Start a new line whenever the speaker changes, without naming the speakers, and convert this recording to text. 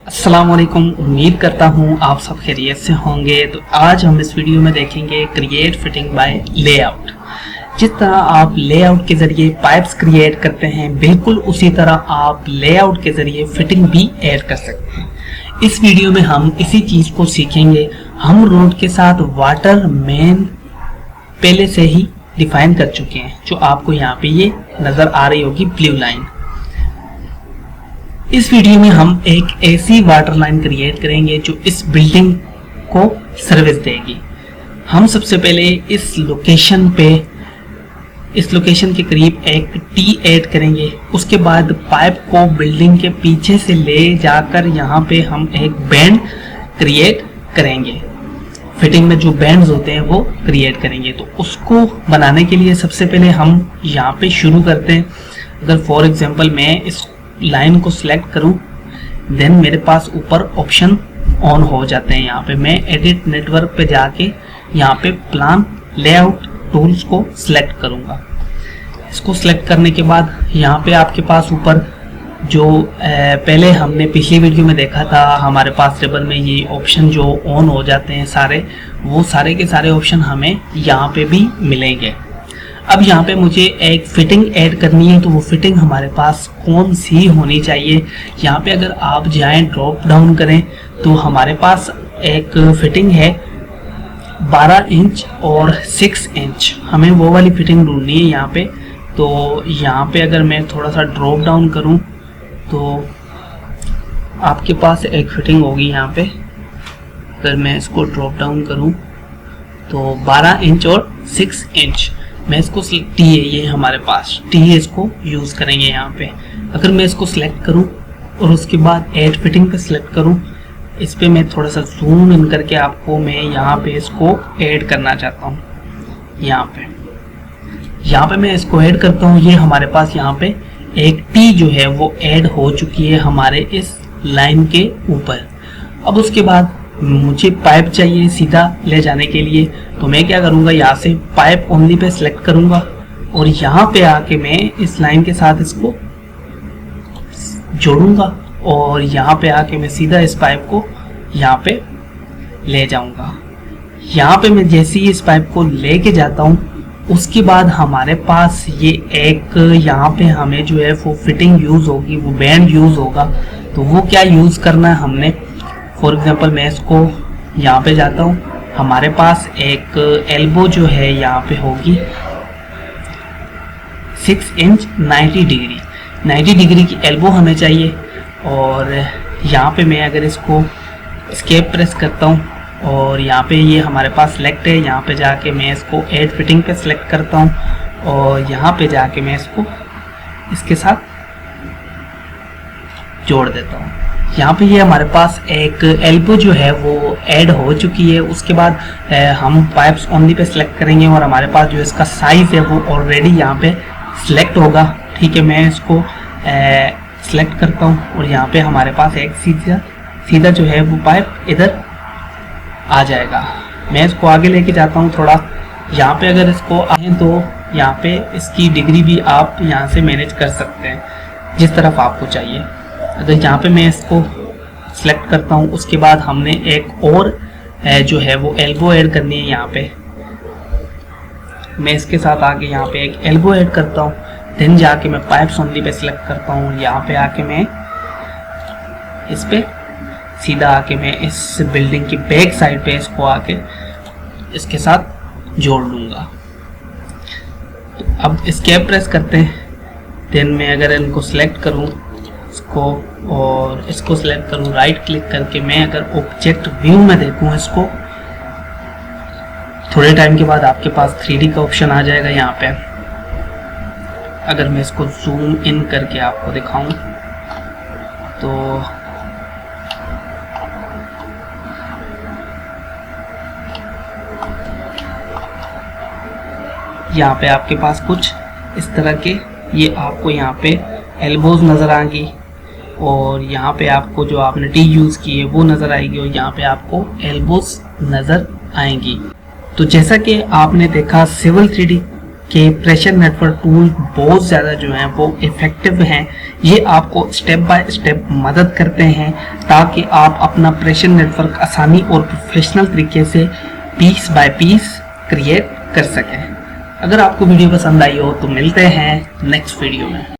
अस्सलामुअलैकुम। उम्मीद करता हूँ आप सब खैरियत से होंगे। तो आज हम इस वीडियो में देखेंगे क्रिएट फिटिंग बाय लेआउट। जिस तरह आप लेआउट के ज़रिए पाइप्स क्रिएट करते हैं, बिल्कुल उसी तरह आप लेआउट के ज़रिए फिटिंग भी ऐड कर सकते हैं। इस वीडियो में हम इसी चीज़ को सीखेंगे। हम रोड के साथ वाटर मेन पहले से ही डिफाइन कर चुके हैं, जो आपको यहाँ पे ये नज़र आ रही होगी ब्लू लाइन। इस वीडियो में हम एक ऐसी वाटर लाइन क्रिएट करेंगे जो इस बिल्डिंग को सर्विस देगी। हम सबसे पहले इस लोकेशन के करीब एक टी ऐड करेंगे। उसके बाद पाइप को बिल्डिंग के पीछे से ले जाकर यहाँ पे हम एक बैंड क्रिएट करेंगे। फिटिंग में जो बैंड्स होते हैं वो क्रिएट करेंगे। तो उसको बनाने के लिए सबसे पहले हम यहाँ पे शुरू करते हैं। अगर फॉर एग्जांपल मैं इस लाइन को सिलेक्ट करूं, देन मेरे पास ऊपर ऑप्शन ऑन हो जाते हैं। यहाँ पे मैं एडिट नेटवर्क पे जाके यहाँ पे प्लान लेआउट टूल्स को सिलेक्ट करूंगा। इसको सिलेक्ट करने के बाद यहाँ पे आपके पास ऊपर जो पहले हमने पिछली वीडियो में देखा था, हमारे पास टेबल में ये ऑप्शन जो ऑन हो जाते हैं सारे, वो सारे के सारे ऑप्शन हमें यहाँ पे भी मिलेंगे। अब यहाँ पे मुझे एक फिटिंग ऐड करनी है, तो वो फिटिंग हमारे पास कौन सी होनी चाहिए। यहाँ पे अगर आप जाएं ड्रॉप डाउन करें तो हमारे पास एक फिटिंग है 12 इंच और 6 इंच। हमें वो वाली फिटिंग ढूंढनी है यहाँ पे। तो यहाँ पे अगर मैं थोड़ा सा ड्रॉप डाउन करूँ तो आपके पास एक फिटिंग होगी यहाँ पे। अगर मैं इसको ड्रॉप डाउन करूँ तो 12 इंच और 6 इंच मैं इसको टी है, ये हमारे पास टी है, इसको यूज़ करेंगे यहाँ पे। अगर मैं इसको सिलेक्ट करूँ और उसके बाद ऐड फिटिंग पे सिलेक्ट करूँ, इस पे मैं थोड़ा सा जूम इन करके आपको मैं यहाँ पे इसको ऐड करना चाहता हूँ। यहाँ पे मैं इसको ऐड करता हूँ। ये हमारे पास यहाँ पे एक टी जो है वो ऐड हो चुकी है हमारे इस लाइन के ऊपर। अब उसके बाद मुझे पाइप चाहिए सीधा ले जाने के लिए, तो मैं क्या करूँगा, यहाँ से पाइप ओनली पे सिलेक्ट करूँगा और यहाँ पे आके मैं इस लाइन के साथ इसको जोड़ूंगा और यहाँ पे आके मैं सीधा इस पाइप को यहाँ पे ले जाऊँगा। यहाँ पे मैं जैसे ही इस पाइप को लेके जाता हूँ, उसके बाद हमारे पास ये एक यहाँ पे हमें जो है वो फिटिंग यूज़ होगी, वो बैंड यूज़ होगा। तो वो क्या यूज़ करना है हमने, फॉर एग्जांपल मैं इसको यहाँ पे जाता हूँ, हमारे पास एक एल्बो जो है यहाँ पे होगी 6 इंच 90 डिग्री की एल्बो हमें चाहिए। और यहाँ पे मैं अगर इसको एस्केप प्रेस करता हूँ और यहाँ पे ये हमारे पास सेलेक्ट है, यहाँ पे जाके मैं इसको ऐड फिटिंग पे सिलेक्ट करता हूँ और यहाँ पे जाके मैं इसको इसके साथ जोड़ देता हूँ। यहाँ पे ये हमारे पास एक एल्बो जो है वो ऐड हो चुकी है। उसके बाद हम पाइप्स ओनली पे सिलेक्ट करेंगे और हमारे पास जो इसका साइज़ है वो ऑलरेडी यहाँ पे सिलेक्ट होगा। ठीक है, मैं इसको सिलेक्ट करता हूँ और यहाँ पे हमारे पास एक सीधा जो है वो पाइप इधर आ जाएगा। मैं इसको आगे लेके जाता हूँ थोड़ा। यहाँ पे अगर इसको आए तो यहाँ पे इसकी डिग्री भी आप यहाँ से मैनेज कर सकते हैं जिस तरफ आपको चाहिए। अगर यहाँ पे मैं इसको सिलेक्ट करता हूँ, उसके बाद हमने एक और जो है वो एल्बो ऐड करनी है। यहाँ पे मैं इसके साथ आके यहाँ पे एक एल्बो ऐड करता हूँ, देन जाके मैं पाइप्स ओनली पे सिलेक्ट करता हूँ। यहाँ पे आके मैं इस पे सीधा आके मैं इस बिल्डिंग की बैक साइड पे इसको आके इसके साथ जोड़ लूँगा। तो अब एस्केप प्रेस करते हैं। देन मैं अगर इनको सिलेक्ट करूँ इसको और इसको सिलेक्ट करूँ, राइट क्लिक करके मैं अगर ऑब्जेक्ट व्यू में देखूँ इसको, थोड़े टाइम के बाद आपके पास 3D का ऑप्शन आ जाएगा यहाँ पे। अगर मैं इसको जूम इन करके आपको दिखाऊं तो यहाँ पे आपके पास कुछ इस तरह के ये आपको यहाँ पे एल्बोज नज़र आएंगी और यहाँ पे आपको जो आपने टी यूज़ की है वो नज़र आएगी और यहाँ पे आपको एल्बोज नज़र आएंगी। तो जैसा कि आपने देखा सिविल 3D कि प्रेशर नेटवर्क टूल बहुत ज़्यादा जो है वो इफ़ेक्टिव हैं। ये आपको स्टेप बाय स्टेप मदद करते हैं ताकि आप अपना प्रेशर नेटवर्क आसानी और प्रोफेशनल तरीके से पीस बाय पीस क्रिएट कर सकें। अगर आपको वीडियो पसंद आई हो तो मिलते हैं नेक्स्ट वीडियो में।